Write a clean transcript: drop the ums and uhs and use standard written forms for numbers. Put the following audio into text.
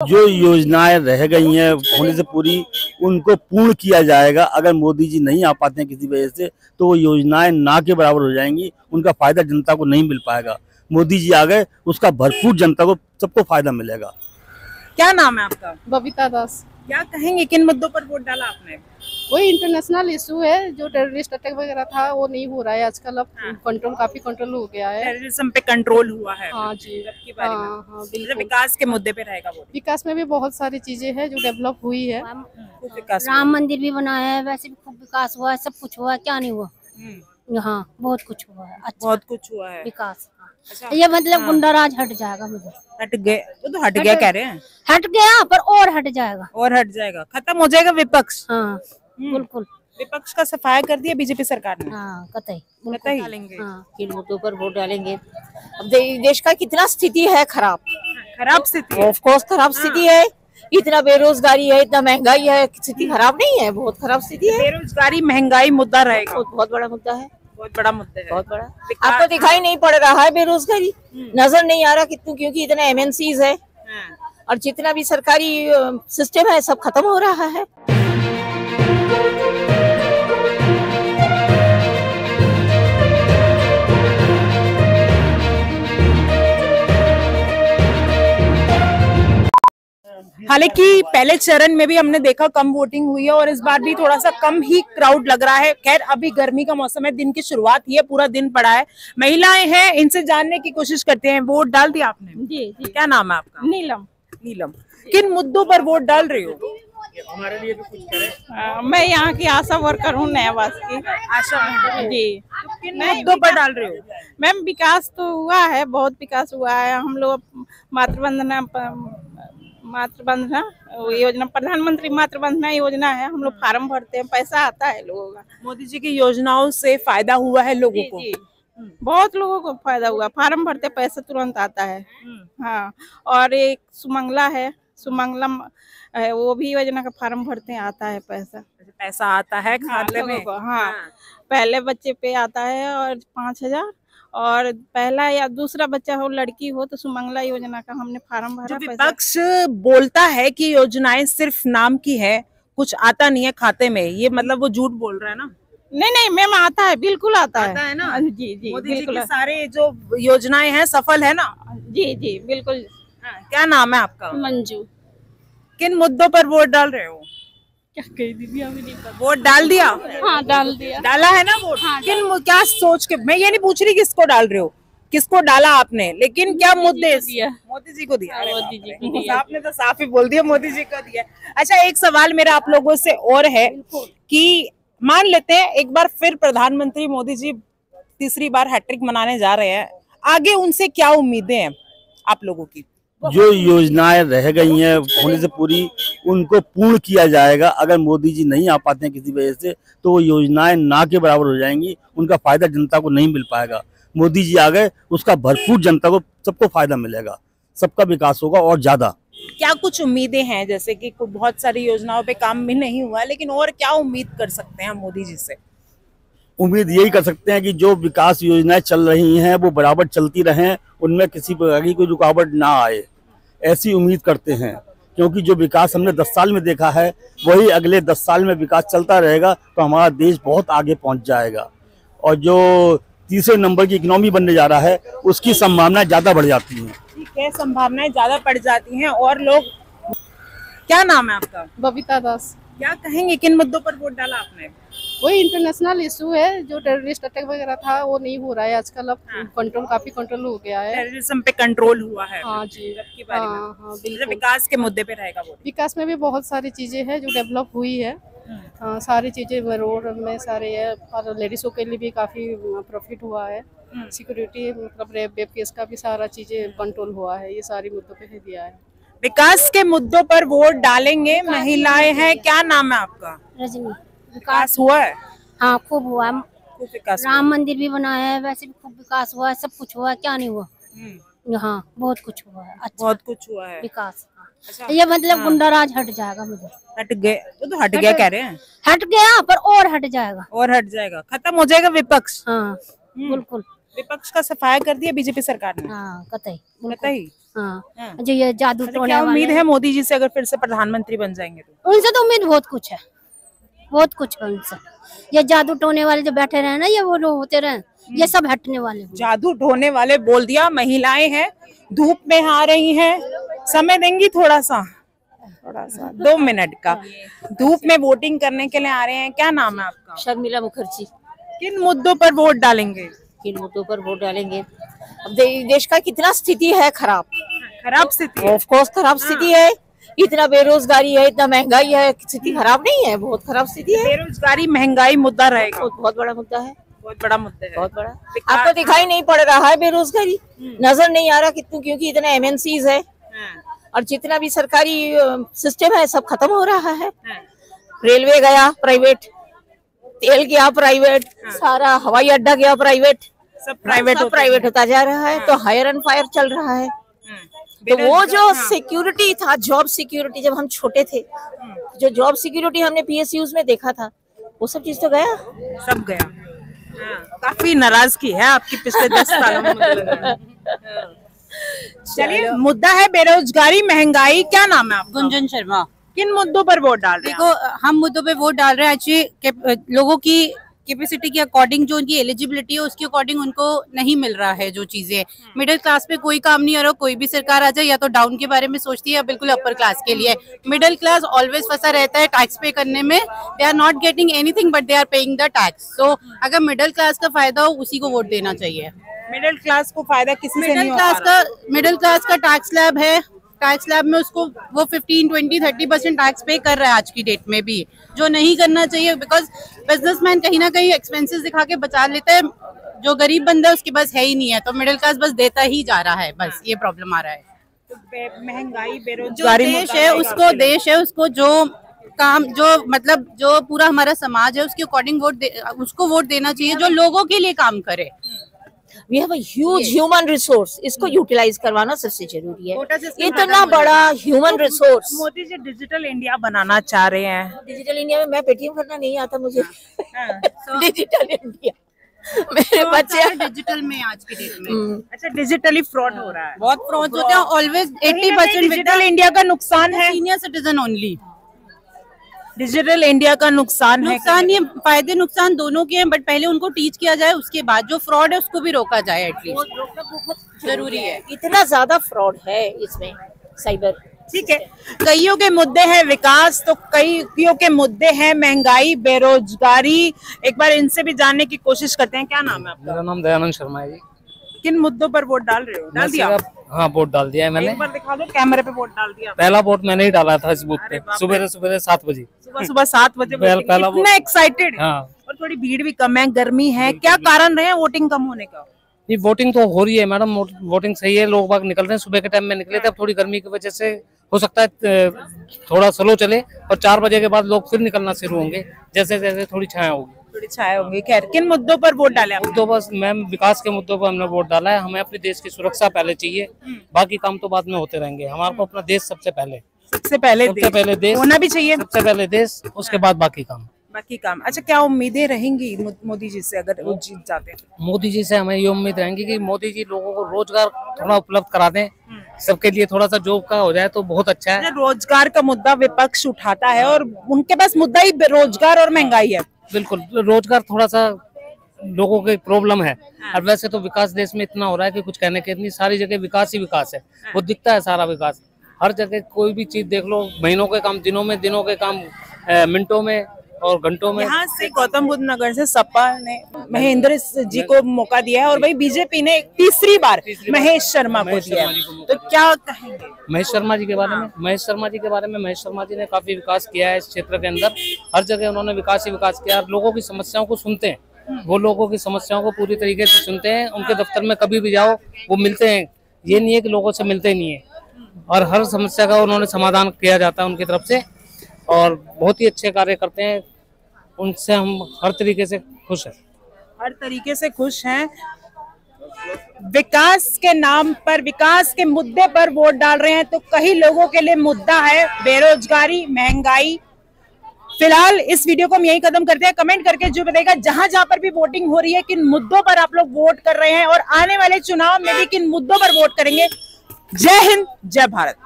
जो योजनाएं रह गई हैं होने से पूरी, उनको पूर्ण किया जाएगा। अगर मोदी जी नहीं आ पाते हैं किसी वजह से, तो वो योजनाएं ना के बराबर हो जाएंगी, उनका फायदा जनता को नहीं मिल पाएगा। मोदी जी आ गए, उसका भरपूर जनता को, सबको फायदा मिलेगा। क्या नाम है आपका? बबीता दास। क्या कहेंगे, किन मुद्दों पर वोट डाला आपने? वही इंटरनेशनल इशू है, जो टेररिस्ट अटैक वगैरह था वो नहीं हो रहा है आजकल। अब काफी कंट्रोल हो गया है। टेररिज्म पे कंट्रोल हुआ है। हाँ जी। की बारी में। हाँ बिल्कुल। विकास के मुद्दे पे रहेगा वोट। विकास में भी बहुत सारी चीजें हैं जो डेवलप हुई है। राम मंदिर भी बना है, वैसे भी खूब विकास हुआ है, सब कुछ हुआ है, क्या नहीं हुआ। हाँ बहुत कुछ हुआ है, अच्छा बहुत कुछ हुआ है विकास। अच्छा। ये मतलब गुंडाराज हट जाएगा, मुझे हट गए तो हट गया कह रहे हैं। हट गया पर और हट जाएगा, और हट जाएगा, खत्म हो जाएगा विपक्ष। हाँ बिल्कुल। विपक्ष का सफाया कर दिया बीजेपी सरकार ने। हाँ कतई डालेंगे। हाँ किन मुद्दों पर वोट डालेंगे? अब देश का कितना स्थिति है खराब। खराब स्थिति, ऑफ कोर्स खराब स्थिति है। इतना बेरोजगारी है, इतना महंगाई है, स्थिति खराब नहीं है, बहुत खराब स्थिति है। बेरोजगारी महंगाई मुद्दा रहेगा, बहुत बड़ा मुद्दा है, बहुत बड़ा मुद्दा है, बहुत बड़ा। आपको दिखाई नहीं पड़ रहा है बेरोजगारी, नजर नहीं आ रहा कितनों, क्योंकि इतना एमएनसीज है और जितना भी सरकारी सिस्टम है सब खत्म हो रहा है। हालांकि पहले चरण में भी हमने देखा कम वोटिंग हुई है और इस बार भी थोड़ा सा कम ही क्राउड लग रहा है। खैर अभी गर्मी का मौसम है, दिन की शुरुआत ही है, पूरा दिन पड़ा है। महिलाएं हैं, इनसे जानने की कोशिश करते हैं। वोट डाल दिया आपने? जी जी। क्या नाम है आपका? नीलम। नीलम। किन मुद्दों पर वोट डाल रही हो? हमारे लिए भी कुछ करें। मैं यहाँ की आशा वर्कर हूँ, नयावास की। आशा जी। किन मुद्दों पर डाल रही हो? मैम विकास तो हुआ है, बहुत विकास हुआ है। हम लोग मातृवंदना योजना, प्रधानमंत्री मातृवंदना योजना है, हम लोग फार्म भरते हैं, पैसा आता है लोगों का। मोदी जी की योजनाओं से फायदा हुआ है लोगों को? जी, बहुत लोगों को फायदा हुआ, फार्म भरते पैसा तुरंत आता है। हाँ, और एक सुमंगला है, सुमंगलम है, वो भी योजना का फार्म भरते हैं, आता है पैसा। पैसा आता है खाते में? हाँ, पहले बच्चे पे आता है और 5,000, और पहला या दूसरा बच्चा हो, लड़की हो, तो सुमंगला योजना का हमने फार्म भरा। विपक्ष बोलता है कि योजनाएं सिर्फ नाम की है, कुछ आता नहीं है खाते में, ये मतलब वो झूठ बोल रहा है ना? नहीं नहीं मैम, आता है, बिल्कुल आता है ना? जी जी मोदी जी बिल्कुल। के सारे जो योजनाएं हैं सफल है ना? जी जी बिल्कुल। क्या नाम है आपका? मंजू। किन मुद्दों पर वोट डाल रहे हो? क्या कही दीदी, अभी नहीं पता। वोट डाल दिया? हाँ डाल दिया। डाला है ना वोट? हाँ, क्या सोच के, मैं ये नहीं पूछ रही किसको डाल रहे हो, किसको डाला आपने, लेकिन क्या मुद्दे? मोदी जी को दिया। मोदी जी को दिया। आपने तो साफ ही बोल दिया मोदी जी को दिया। अच्छा, एक सवाल मेरा आप लोगों से और है कि मान लेते हैं एक बार फिर प्रधानमंत्री मोदी जी तीसरी बार हैट्रिक मनाने जा रहे हैं, आगे उनसे क्या उम्मीदें हैं आप लोगों की? जो योजनाएं रह गई हैं होने से पूरी, उनको पूर्ण किया जाएगा। अगर मोदी जी नहीं आ पाते हैं किसी वजह से, तो वो योजनाएं ना के बराबर हो जाएंगी, उनका फायदा जनता को नहीं मिल पाएगा। मोदी जी आ गए, उसका भरपूर जनता को, सबको फायदा मिलेगा, सबका विकास होगा और ज्यादा। क्या कुछ उम्मीदें हैं, जैसे कि बहुत सारी योजनाओं पे काम भी नहीं हुआ, लेकिन और क्या उम्मीद कर सकते हैं हम मोदी जी से? उम्मीद यही कर सकते हैं कि जो विकास योजनाएं चल रही हैं वो बराबर चलती रहें, उनमें किसी प्रकार की कोई रुकावट ना आए, ऐसी उम्मीद करते हैं। क्योंकि जो विकास हमने 10 साल में देखा है, वही अगले 10 साल में विकास चलता रहेगा, तो हमारा देश बहुत आगे पहुंच जाएगा। और जो तीसरे नंबर की इकोनॉमी बनने जा रहा है, उसकी संभावनाएं ज्यादा बढ़ जाती हैं। ठीक है, संभावनाएं ज्यादा बढ़ जाती हैं। और लोग, क्या नाम है आपका? बबीता दास। क्या कहेंगे, किन मुद्दों पर वोट डाला आपने? वही इंटरनेशनल इशू है, जो टेररिस्ट अटैक वगैरह था वो नहीं हो रहा है आजकल। अब काफी कंट्रोल हो गया है। टेररिज्म पे कंट्रोल हुआ है। हाँ जी। की बारी में। हाँ बिल्कुल। विकास के मुद्दे पे रहेगा वोट। विकास में भी बहुत सारी चीजें हैं जो डेवलप हुई है। हाँ, सारी चीजें रोड में सारे है, और लेडीजों के लिए भी काफी प्रॉफिट हुआ है। सिक्योरिटी मतलब रेप केस का भी सारा चीजें कंट्रोल हुआ है, ये सारी मुद्दों पे है दिया है। विकास के मुद्दों पर वोट डालेंगे, महिलाएं हैं। क्या नाम है आपका? रजनी। विकास हुआ है? हाँ खूब हुआ है, खूब विकास हुआ। राम मंदिर भी बना है, वैसे भी खूब विकास हुआ है, सब कुछ हुआ है, क्या नहीं हुआ। हाँ बहुत कुछ हुआ है, अच्छा बहुत कुछ हुआ है विकास। अच्छा। ये मतलब गुंडाराज हट जाएगा, मुझे हट गए तो हट गया कह रहे हैं। हट गया पर और हट जाएगा, और हट जाएगा, खत्म हो जाएगा विपक्ष। हाँ बिल्कुल। विपक्ष का सफाया कर दिया बीजेपी सरकार ने? हाँ कतई कतई। हाँ जो ये जादू अच्छा, टोने क्या उम्मीद वाले है मोदी जी से अगर फिर से प्रधानमंत्री बन जाएंगे तो? उनसे तो उम्मीद बहुत कुछ है, बहुत कुछ है उनसे। ये जादू टोने वाले जो बैठे रहे ना, ये वो लोग होते रहे, ये सब हटने वाले हैं। जादू ढोने वाले बोल दिया। महिलाएं हैं, धूप में आ रही हैं, समय देंगी थोड़ा सा 2 मिनट का, धूप में वोटिंग करने के लिए आ रहे हैं। क्या नाम है आपका? शर्मिला मुखर्जी। किन मुद्दों पर वोट डालेंगे? किन मुद्दों पर वोट डालेंगे? अब देश का कितना स्थिति है खराब, खराब स्थिति है। ऑफ कोर्स खराब स्थिति है। इतना बेरोजगारी है, इतना महंगाई है, स्थिति खराब नहीं है, बहुत खराब स्थिति है। बेरोजगारी महंगाई मुद्दा रहेगा, बहुत बड़ा मुद्दा है, बहुत बड़ा मुद्दा है, बहुत बड़ा। आपको दिखाई नहीं पड़ रहा है बेरोजगारी, नजर नहीं आ रहा कितनी, क्योंकि इतना एमएनसीज है और जितना भी सरकारी सिस्टम है सब खत्म हो रहा है। रेलवे गया प्राइवेट, तेल गया प्राइवेट, सारा हवाई अड्डा गया प्राइवेट, सब प्राइवेट होता जा रहा है। तो हायर एंड फायर चल रहा है। तो वो जो सिक्योरिटी था, जॉब सिक्योरिटी, जब हम छोटे थे, जो जॉब सिक्योरिटी हमने पीएसयूज में देखा था, वो सब चीज तो गया, सब गया। काफी नाराजगी है आपकी पिछले 10 सालों में, मुझे लग रहा है। चलिए, मुद्दा है बेरोजगारी, महंगाई। क्या नाम है आपका? गुंजन शर्मा। किन मुद्दों पर वोट डाल रहे हैं? देखो, हम मुद्दों पे वोट डाल रहे हैं अच्छे लोगों की कैपेसिटी के अकॉर्डिंग, जो उनकी एलिजिबिलिटी है उसके अकॉर्डिंग उनको नहीं मिल रहा है जो चीजें। मिडिल क्लास पे कोई काम नहीं आ रहा, कोई भी सरकार आ जाए या तो डाउन के बारे में सोचती है या बिल्कुल अपर क्लास के लिए। मिडिल क्लास ऑलवेज फंसा रहता है टैक्स पे करने में। They are not getting anything but they are paying the tax. So अगर मिडिल क्लास का फायदा हो, उसी को वोट देना चाहिए। मिडिल क्लास को फायदा किसी से नहीं हो पा रहा। मिडिल क्लास का टैक्स स्लैब है, टैक्स स्लैब में उसको वो 15, 20, 30% टैक्स पे कर रहा है आज की डेट में भी, जो नहीं करना चाहिए। बिकॉज बिजनेसमैन कहीं ना कहीं एक्सपेंसेस दिखा के बचा लेते हैं, जो गरीब बंदा है उसके पास है ही नहीं है, तो मिडिल क्लास बस देता ही जा रहा है, बस ये प्रॉब्लम आ रहा है। तो महंगाई, बेरोजगारी, देश है उसको जो काम, जो मतलब जो पूरा हमारा समाज है उसके अकॉर्डिंग उसको वोट देना चाहिए, जो लोगों के लिए काम करे। We have a huge human resource, इसको यूटिलाइज करवाना सबसे जरूरी है। इतना बड़ा human resource. Modi ji digital India बनाना चाह रहे हैं। डिजिटल इंडिया में मैं पेटीएम करना नहीं आता मुझे। डिजिटल इंडिया, मेरे बच्चे डिजिटल में आज की डेट में अच्छा, डिजिटली फ्रॉड हो रहा है, बहुत फ्रॉड होते हैं ऑलवेज। 80% डिजिटल इंडिया का नुकसान है senior citizen only. Digital India का नुकसान ये फायदे नुकसान दोनों के हैं, बट पहले उनको टीच किया जाए, उसके बाद जो फ्रॉड है उसको भी रोका जाए। एटलीस्ट बहुत जरूरी है, इतना ज्यादा फ्रॉड है इसमें साइबर। ठीक है, कईयों के मुद्दे हैं विकास, तो कईयों के मुद्दे हैं महंगाई, बेरोजगारी। एक बार इनसे भी जानने की कोशिश करते हैं। क्या नाम है आपका? मेरा नाम दयानंद शर्मा है जी। किन मुद्दों पर वोट डाल रहे हो? डाल दिया? हाँ, वोट डाल दिया है मैंने। एक बार दिखा दो कैमरे पे, वोट डाल दिया? पहला वोट मैंने ही डाला था इस बूथ पे, सुबह 7 बजे। सुबह 7 बजे इतना एक्साइटेड। हाँ, और थोड़ी भीड़ भी कम है, गर्मी है, क्या कारण रहे वोटिंग कम होने का? ये वोटिंग तो हो रही है मैडम, वोटिंग सही है, लोग बाग निकल रहे हैं। सुबह के टाइम में निकले थे, अब थोड़ी गर्मी की वजह से हो सकता है थोड़ा स्लो चले, और 4 बजे के बाद लोग फिर निकलना शुरू होंगे, जैसे जैसे थोड़ी छाया होगी। थोड़ी छाया होगी। खैर, किन मुद्दों पर वोट डाले आप? मुद्दों बस मैम, विकास के मुद्दों पर हमने वोट डाला है। हमें अपने देश की सुरक्षा पहले चाहिए, बाकी काम तो बाद में होते रहेंगे। हमारे को अपना देश सबसे पहले देश होना भी चाहिए, सबसे पहले देश, उसके बाद बाकी काम। अच्छा, क्या उम्मीदें रहेंगी मोदी जी से अगर वो जीत जाते हैं? मोदी जी से हमें ये उम्मीद रहेंगी कि मोदी जी लोगों को रोजगार थोड़ा उपलब्ध करा दें, सबके लिए थोड़ा सा जॉब का हो जाए तो बहुत अच्छा है। रोजगार का मुद्दा विपक्ष उठाता है और उनके पास मुद्दा ही रोजगार और महंगाई है। बिल्कुल, रोजगार थोड़ा सा लोगों की प्रॉब्लम है, और वैसे तो विकास देश में इतना हो रहा है कि कुछ कहने के इतनी सारी जगह विकास ही विकास है, वो दिखता है सारा विकास। हर जगह कोई भी चीज देख लो, महीनों के काम दिनों में, दिनों के काम मिनटों में और घंटों में। यहाँ से गौतम बुद्ध नगर से सपा ने महेंद्र जी को मौका दिया है, और वही बीजेपी ने तीसरी बार महेश शर्मा को दिया है। तो क्या कहेंगे महेश शर्मा जी के बारे में? महेश शर्मा जी ने काफी विकास किया है इस क्षेत्र के अंदर। हर जगह उन्होंने विकास ही विकास किया। लोगों की समस्याओं को सुनते हैं, वो लोगों की समस्याओं को पूरी तरीके से सुनते हैं। उनके दफ्तर में कभी भी जाओ वो मिलते हैं, ये नहीं है कि लोगों से मिलते नहीं है, और हर समस्या का उन्होंने समाधान किया जाता है उनकी तरफ से, और बहुत ही अच्छे कार्य करते हैं। उनसे हम हर तरीके से खुश हैं। विकास के नाम पर, विकास के मुद्दे पर वोट डाल रहे हैं, तो कई लोगों के लिए मुद्दा है बेरोजगारी, महंगाई, फिलहाल इस वीडियो को हम यही खत्म करते हैं। कमेंट करके जो बताएगा जहां जहां पर भी वोटिंग हो रही है किन मुद्दों पर आप लोग वोट कर रहे हैं और आने वाले चुनाव में भी किन मुद्दों पर वोट करेंगे। जय हिंद, जय भारत।